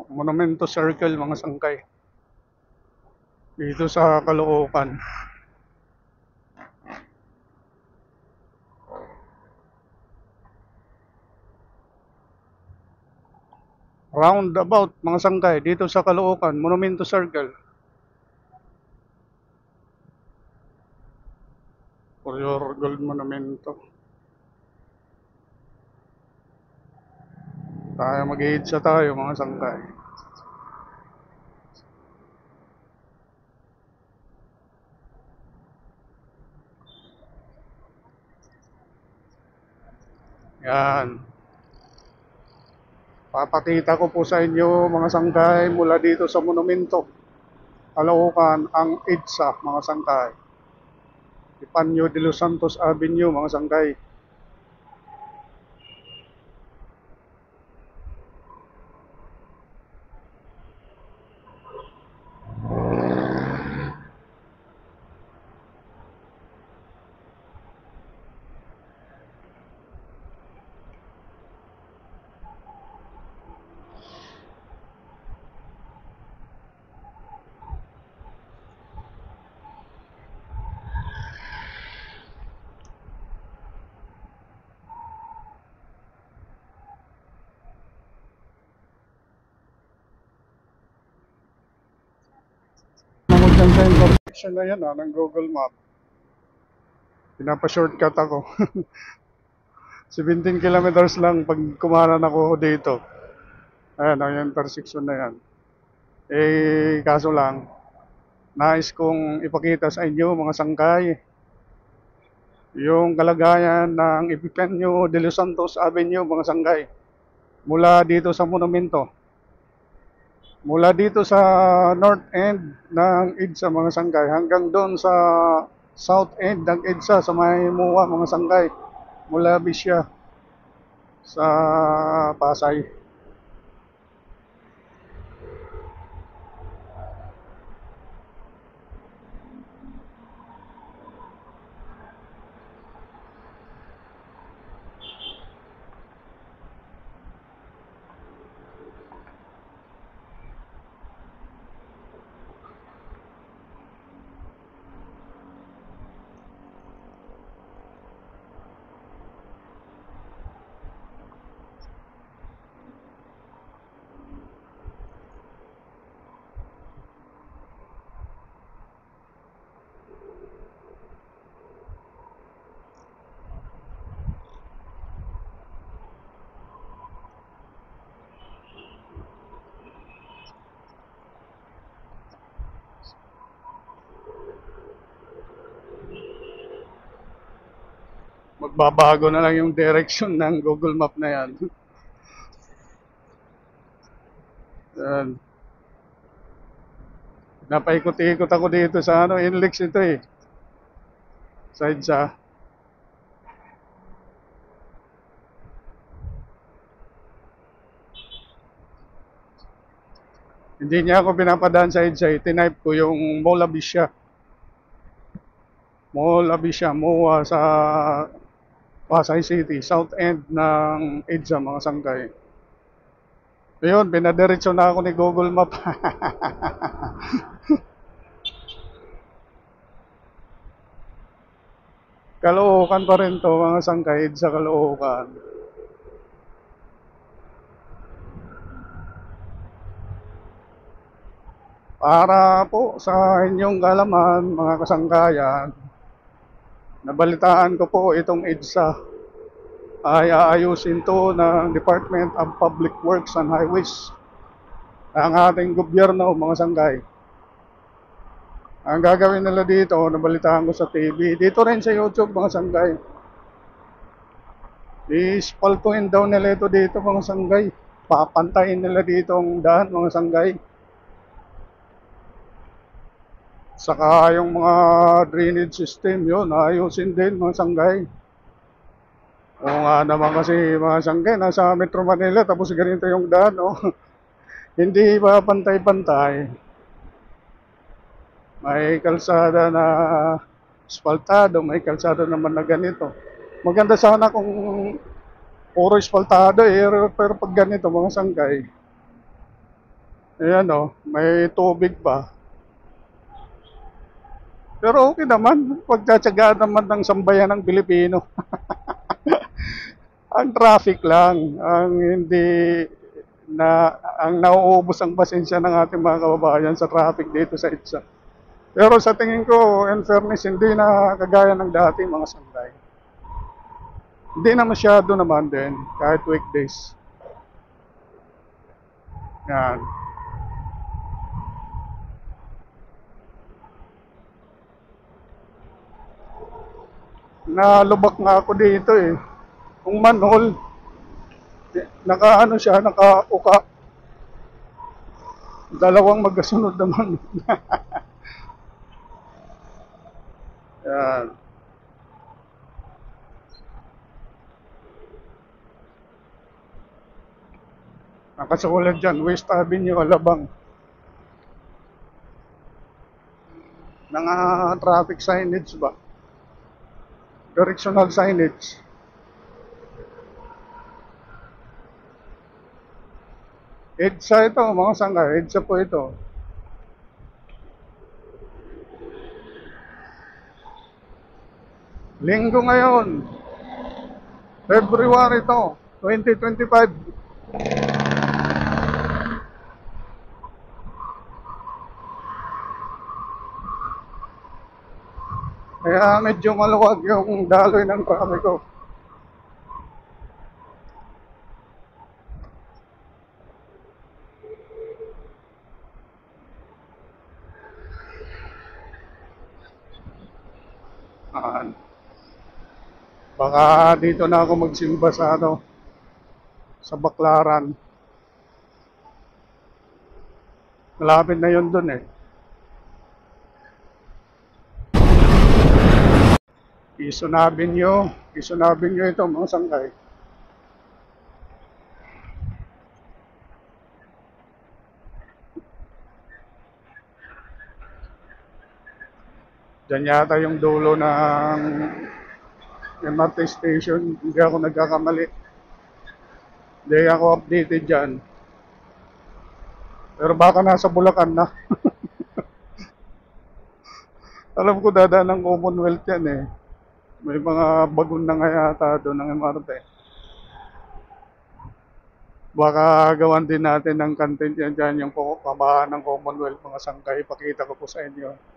Monumento Circle, mga sangkay. Dito sa Caloocan. Roundabout, mga sangkay. Dito sa Caloocan, Monumento Circle. For your gold monumento. Tayo mag-iidsa tayo, mga sangkay. Yan. Papakita ko po sa inyo, mga sangkay, mula dito sa monumento. Caloocan, ang EDSA, mga sangkay. Epifanio de los Santos Avenue, mga sangkay. Namagyan sa information na yan ng Google Map. Pinapa-shortcut ako. 17 kilometers lang pag kumanan ako dito. Ayan, ang intersection na yan. Kaso lang, nais kong ipakita sa inyo, mga sangkay, yung kalagayan ng Epifanio de los Santos Avenue, mga sangkay. Mula dito sa monumento. Mula dito sa north end ng EDSA, mga sangkay, hanggang doon sa south end ng EDSA, sa may Muwa, mga sangkay. Mula Bisya sa Pasay. Magbabago na lang yung direction ng Google Map na yan. Yan. Napaikot-ikot ako dito sa Inlex ito eh. Sa EDSA. Hindi niya ako pinapadaan sa EDSA. Tinype ko yung Mall Abisya. Mall Abisya, MOA sa Pasay City, south end ng EDSA, mga sangkay. Ayun, pinadiretso na ako ni Google Map. Caloocan pa rin to, mga sangkay, EDSA Caloocan. Para po sa inyong kalaman, mga kasangkayan, nabalitaan ko po itong EDSA ay aayusin to ng Department of Public Works and Highways. Ang ating gobyerno, mga sangkay. Ang gagawin nila dito, nabalitaan ko sa TV, dito rin sa YouTube, mga sangkay. I-spaltuin daw nila ito dito, mga sangkay. Papantayin nila dito ang daan, mga sangkay. Saka yung mga drainage system, yun, ayusin din, mga sangkay. Oo nga naman kasi, mga sangkay, nasa Metro Manila, tapos ganito yung daan, no? Hindi ba pantay-pantay? May kalsada na asfaltado, may kalsada naman na ganito. Maganda sana kung puro asfaltado eh, pero pag ganito, mga sangkay, Ayan o, may tubig pa. Pero okay naman, pagtsatsagaan naman ng sambayan ng Pilipino. Ang traffic lang, ang hindi ang nauubos ang pasensya ng ating mga kababayan sa traffic dito sa EDSA. Pero sa tingin ko, in fairness, hindi na kagaya ng dati mga sanday. Hindi na masyado naman din, kahit weekdays. Yan. Nalubak nga ako dito eh. Kung manhole, naka ano siya, naka-uka. Dalawang magkasunod naman. Yan. Nakasulat dyan, West Avenue, Alabang. Traffic signage ba? Directional signage. EDSA ito, mga sangga. EDSA po ito. Linggo ngayon. February to, 2025. Kaya medyo maluwag yung daloy ng trapiko. Ah, baka dito na ako magsimba sa sa Baklaran. Malapit na yun dun eh. Quezon Avenue ito mga sangkay. Diyan yata yung dulo ng MRT station. Hindi ako nagkakamali. Hindi ako updated dyan. Pero baka nasa Bulacan na. Alam ko dadaan ng Commonwealth yan eh. May mga bagon na nga yata doon ng MRT. Baka gawan din natin ng content yan dyan, yung pamahaan ng Commonwealth, mga sangkay. Pakita ko po sa inyo.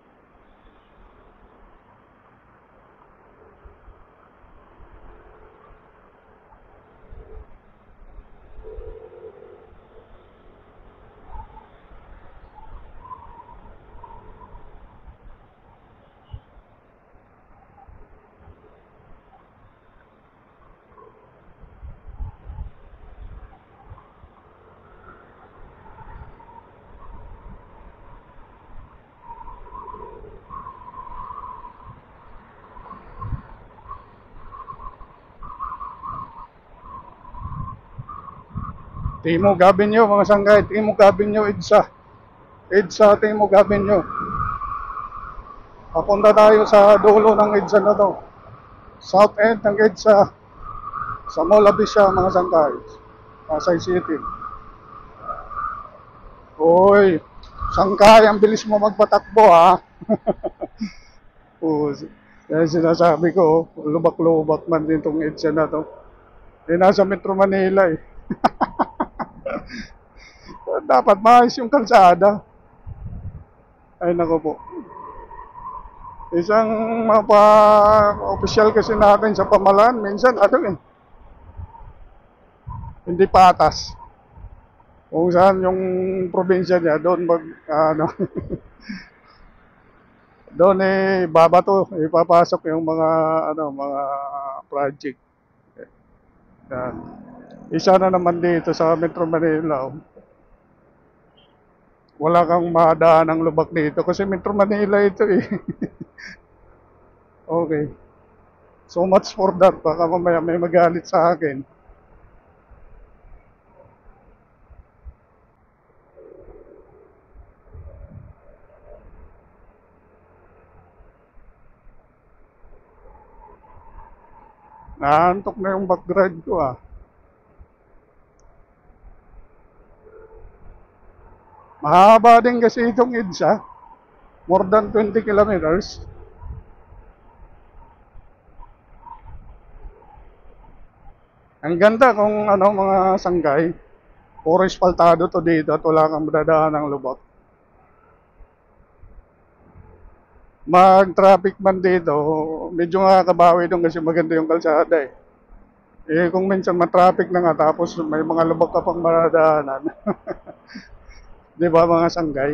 Timog Avenue, mga sangkay. Timog Avenue, EDSA. EDSA, Timog Avenue. Papunta tayo sa dulo ng EDSA na to. South end ng EDSA. Sa Mall Abisya, mga sangkay. Pasay City. Hoy, sangkay, ang bilis mo magpatakbo ha. Kaya sinasabi ko, lubak-lubak man din itong EDSA na to. Nasa Metro Manila eh. Dapat maayos yung kalsada. Ay nako po. Isang mapa-official kasi natin sa pamahalaan, minsan hindi patas. Kung saan yung probinsya niya, doon doon babato, ipapasok yung mga project. Yan. Isa na naman dito sa Metro Manila. Wala kang madaan ng lubak dito kasi Metro Manila ito eh. Okay. So much for that. Baka mamaya may magalit sa akin. Naantok na yung background ko ah. Mahaba din kasi itong EDSA. More than 20 kilometers. Ang ganda kung ano mga sanggay. Puro espaltado to dito at wala kang madadaan ng lubak. Mag-traffic man dito, medyo nakakabawi doon kasi maganda yung kalsada eh. Eh kung minsan matraffic na nga tapos may mga lubak ka pang madadaanan. Di ba mga sanggay?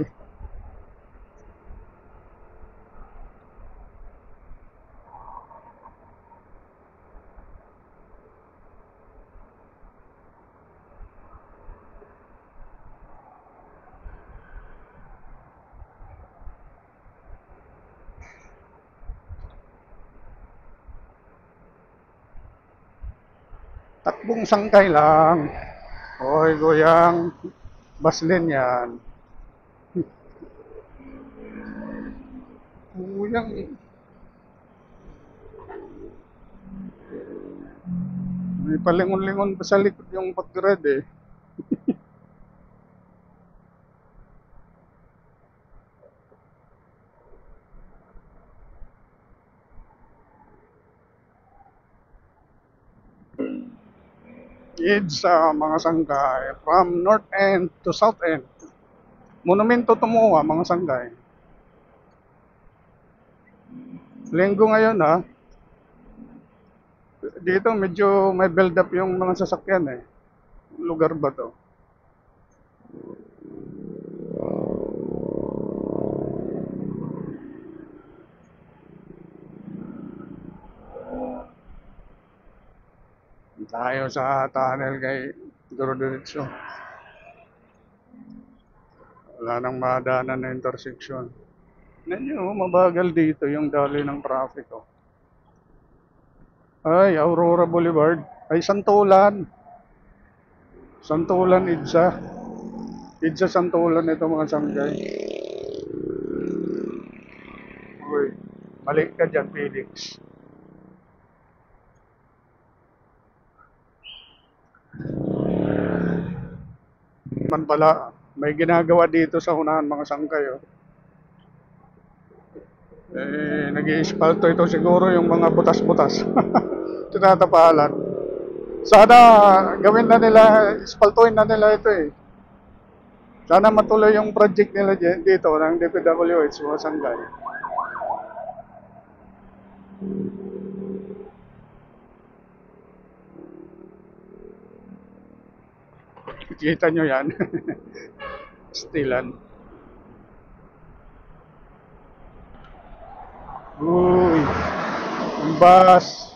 Takbong sangkay lang. Hoy, goyang baslin yan. Goyang, may palingon-lingon pa sa likod yung pag-red eh. It's mga sanggay from north end to south end. Monumento Tumuwa, mga sanggay. Linggo ngayon ha. Dito medyo may build up yung mga sasakyan eh. Lugar ba to? Tayo sa tunnel kay Duro-Diretso. Wala nang madaanan na intersection. Nanyo, mabagal dito yung daloy ng traffic. Oh. Ay, Aurora Boulevard. Ay, Santulan. Santulan, Idsa. Idsa, Santulan ito mga sanggay. Uy, mali ka dyan, Felix. Man pala, may ginagawa dito sa unahan mga sangkay. Oh. Eh, nag-i-espalto ito siguro yung mga butas-butas. Tinatapalan. Sana gawin na nila, espaltuin na nila ito eh. Sana matuloy yung project nila dito ng DPWH mga sanggay. Kita nyo yan. Stilan. Uy, ang bus.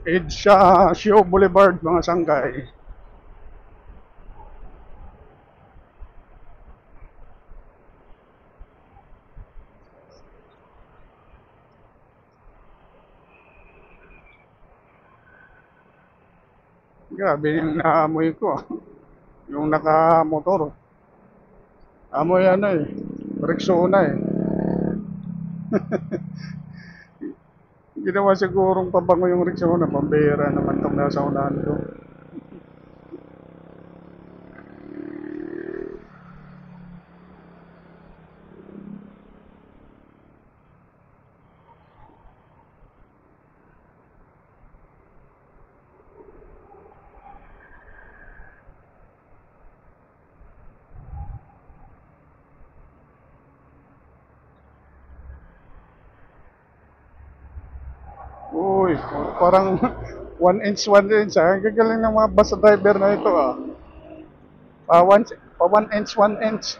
EDSA Show Boulevard mga sanggay. Grabe yung naamoy ko. Yung nakamotor. Amoy ano eh. Rexona eh. Ginawa sigurong pabango yung Rexona. Pambira naman itong nasa unahan ko. Uy, parang 1 inch, 1 inch. Ang gagaling ng mga bus driver na ito ah. Pa 1 inch, 1 inch.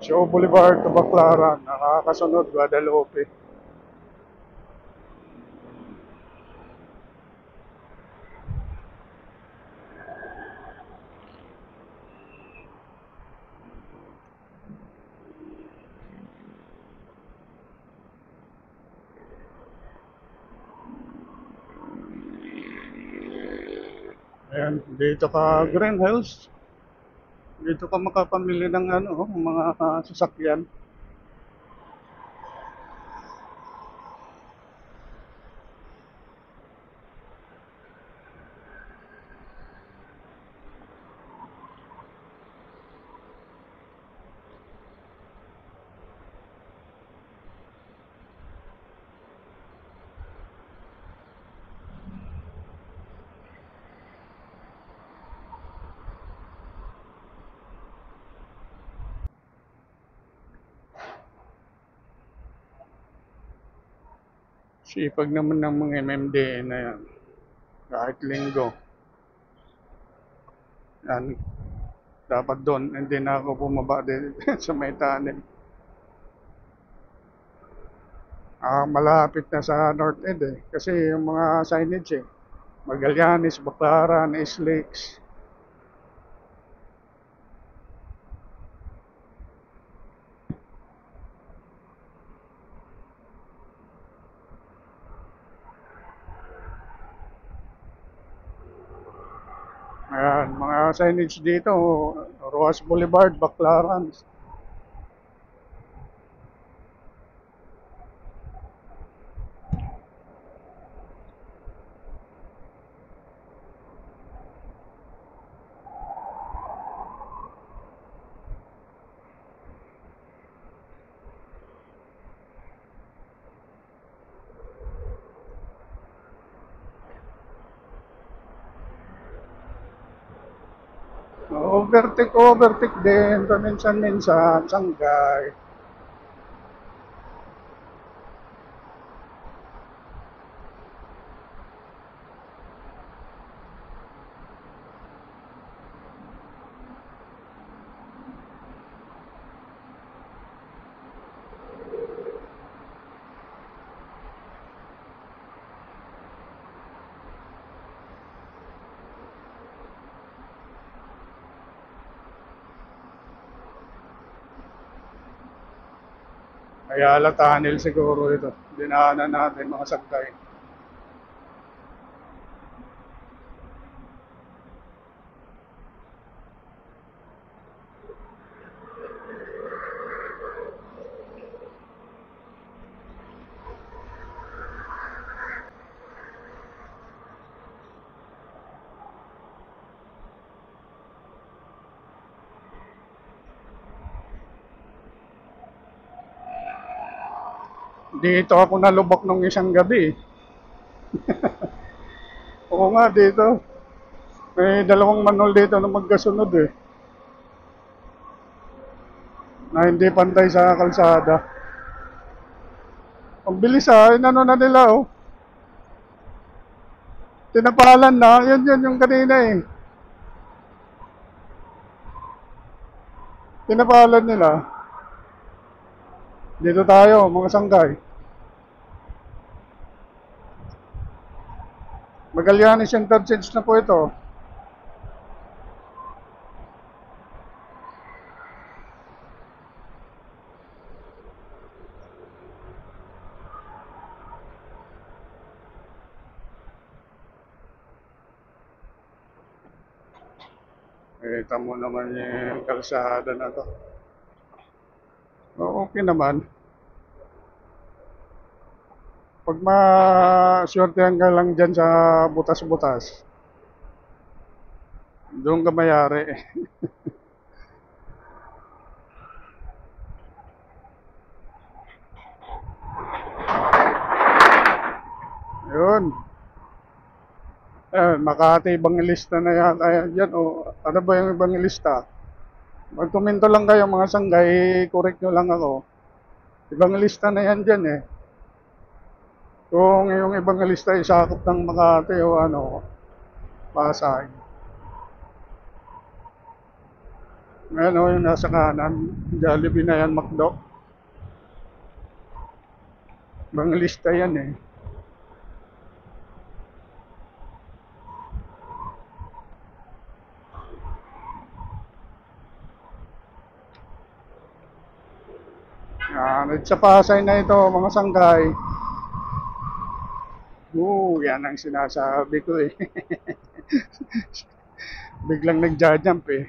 Joe Boulevard to Baclaran, nakakasunod Guadalupe. Ayan, dito ka Green Hills. Dito ka makapamili ng ano, mga sasakyan. Sipag naman ng mga MMDA na yan. Kahit linggo. Yan, dapat doon. Hindi na ako bumaba din sa may tunnel. Malapit na sa North End eh. Kasi yung mga signage eh. Magallanes, Baclaran, East Lakes. Ayan, mga signage dito, Roas Boulevard, Baclaran. Overtake din, paminsan-minsan, sanggay. Ayala Tunnel siguro ito. Dinaanan natin mga sanggay. Dito ako nalubak nung isang gabi. Oo nga, dito. May dalawang manhole dito na magkasunod eh. Na hindi pantay sa kalsada. Ang bilis inano na nila oh. Tinapalan na, yun yung kanina eh. Tinapalan nila. Dito tayo, mga sanggay. Magallanes interchange na po ito. Kita mo naman yung kalsada na to. Okay naman. Pag ma-swertehan ka lang dyan sa butas-butas, doon ka mayari. Yun. Makati Evangelista na yan. Ayan, yan, ano ba yung Evangelista? Magkomento lang kayo mga sanggay, correct nyo lang ako. Evangelista na yan dyan eh. Kung yung Evangelista ay sakop ng Makati o ano, Pasay. Ayan o, yung nasa kanan. Jollibee na yan, McDo. Mga lista yan eh. Yan, at sa Pasay na ito, mga sanggay. Yan ang sinasabi ko eh. Biglang nagja-jump eh.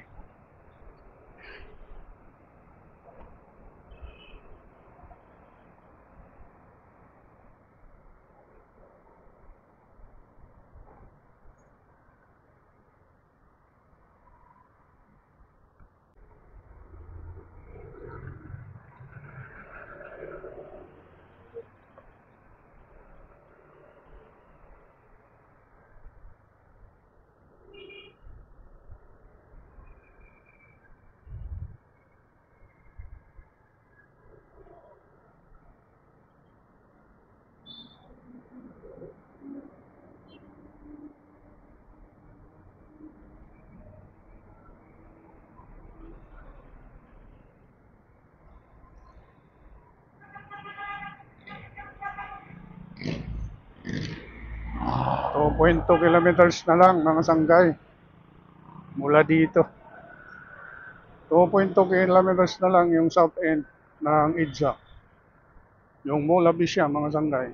So, 2.2 kilometers na lang mga sanggay mula dito. 2.2 kilometers na lang yung south end ng EDSA. Yung mula Bisya mga sanggay.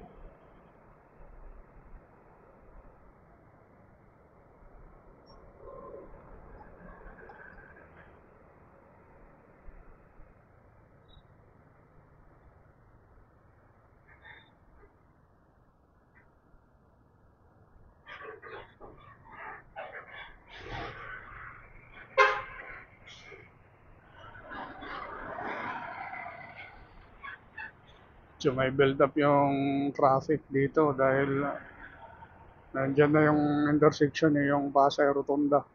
So may build up yung traffic dito dahil nandyan na yung intersection eh, yung Pasay Rotunda.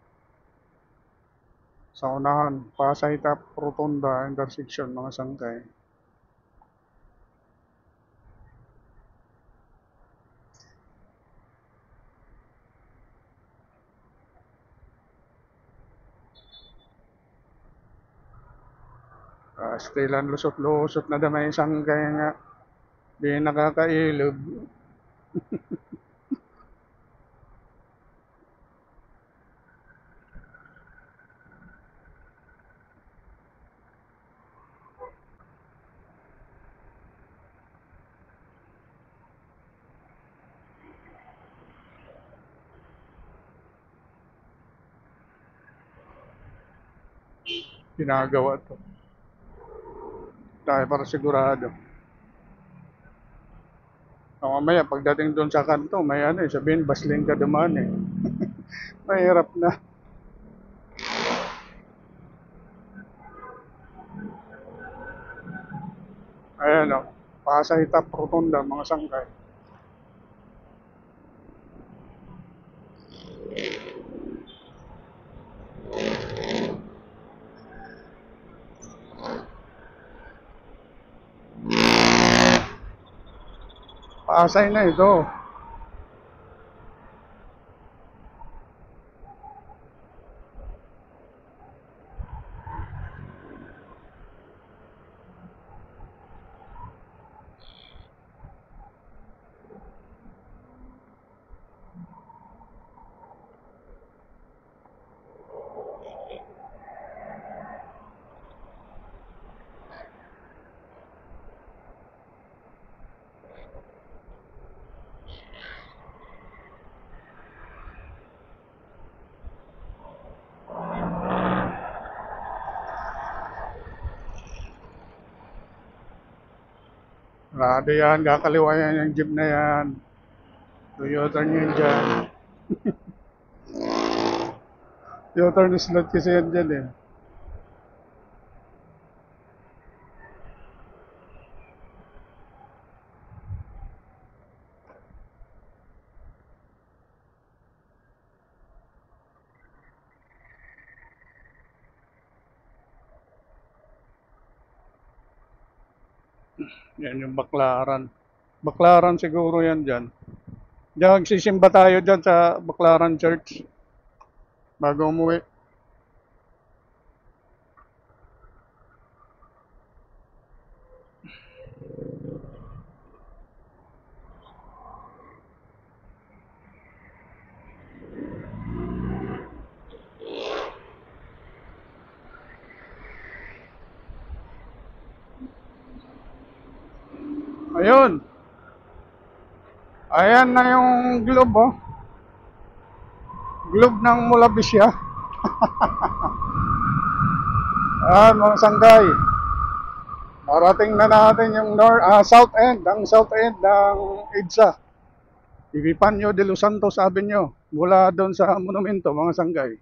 Sa unahan, Pasay Tap Rotunda intersection mga sangkay. Stilan lusot-lusot na damay sangkay nga. Di nakakailog. Ginagawa to. Dahil para sigurado. O mamaya, pagdating doon sa kanto, may ano eh, sabihin, basling ka dumaan eh. Mahirap na. Ayan o, Pasay Tap Rotunda, mga sangkay. Pasay na ito. Rado yan, kakaliwa yan yung jeep na yan. U-turn yun dyan. U-turn slot kasi yan dyan eh. Yan yung Baklaran. Baklaran siguro yan dyan. Diyan magsisimba tayo dyan sa Baklaran Church bago umuwi. Ayun. Ayan na yung globe, oh. Globe ng Mulabisya. Ayan, mga sanggay. Marating na natin yung south end, ang south end ng EDSA. Epifanio de los Santos Avenue. Mula doon sa monumento, mga sanggay.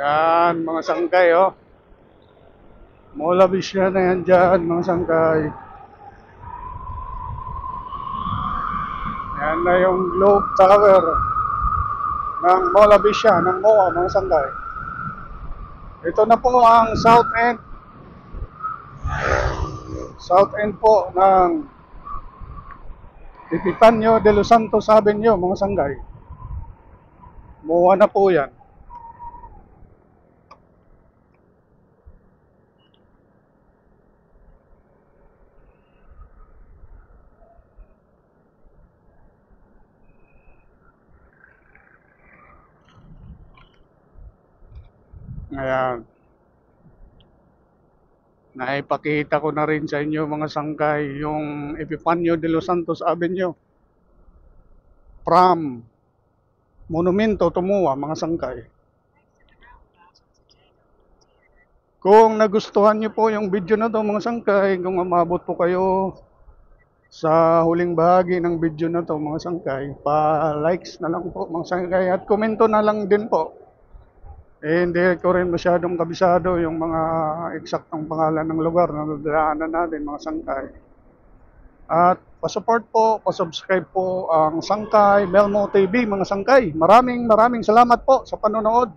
Yan, mga sangkay, oh. Mulabisya na yan dyan, mga sangkay. Yan na yung Globe Tower ng Mulabisya, ng MOA, mga sangkay. Ito na po ang south end. South end po ng Epifanio de los Santos Avenue, mga sanggay. MOA na po yan. Ayan. Naipakita ko na rin sa inyo, mga sangkay, yung Epifanio de los Santos Avenue. From Monumento to MOA, mga sangkay. Kung nagustuhan nyo po yung video na to, mga sangkay, kung umabot po kayo sa huling bahagi ng video na to, mga sangkay, pa-likes na lang po, mga sangkay, at komento na lang din po. Hindi ko rin masyadong kabisado yung mga eksaktong pangalan ng lugar na nadaanan natin, mga sangkay. At pa-support po, pa-subscribe po ang Sangkay Melmo TV, mga sangkay. Maraming salamat po sa panonood.